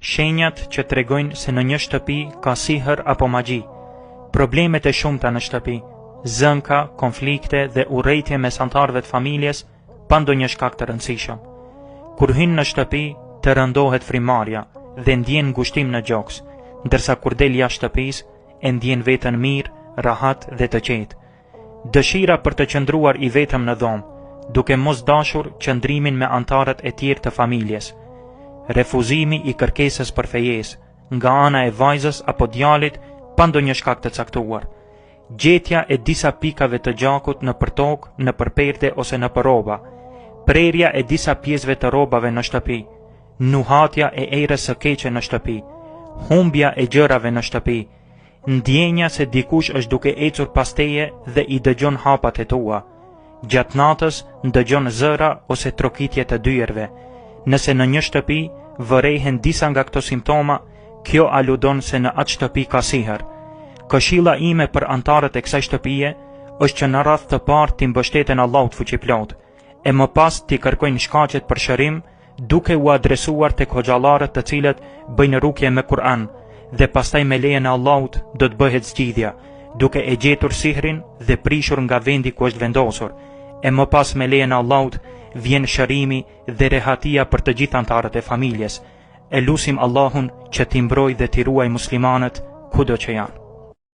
Shenjat që tregojnë se në një shtëpi ka sihër apo magji. Problemet e shumta në shtëpi, zënka, konflikte dhe urrëtie mes anëtarëve të familjes pa ndonjë shkak të rëndësishëm. Kur hyn në shtëpi, të rëndohet frymarrja dhe ndjen ngushtim në gjoks, ndërsa kur del jashtë shtëpisë, e ndjen veten mirë, rahat dhe të qetë. Dëshira për të qëndruar i vetëm në dhomë, duke mos dashur qëndrimin me anëtarët e tjerë të familjes. Refuzimi i kërkesës për fejesë nga ana e vajzës apo djalit pa ndonjë shkak të caktuar. Gjetja e disa pikave të gjakut në tokë, në perde ose në rroba. Prerja e disa pjesëve të rrobave në shtëpi. Nuhatja e erës së keqe në shtëpi. Humbja e gjërave në shtëpi. Ndjenja se dikush është duke ecur pas teje dhe i dëgjon hapat e tua. Gjatë natës ndëgjon zëra ose trokitje të dyerve. Nëse në një shtëpi vërejhen disa nga këto simptoma, kjo aludon se në atë shtëpi ka sihër. Këshilla ime për anëtarët e kësaj shtëpie është që në radhë të parë t'i mbështeten Allahut fuqiplot, e më pas t'i kërkojnë shkaqet për shërim, duke u adresuar tek hoxhallarët të cilët bëjnë rukje me Kur'an, dhe pastaj me lejen e Allahut do të bëhet zgjidhja, duke e gjetur sihrin dhe prishur nga vendi ku është vendosur, e më pas me lejen e Allahut vjen shërimi dhe rehatia për të gjithë anëtarët e familjes. E lutim Allahun që t'i mbrojë dhe t'i ruaj muslimanët kudo që janë.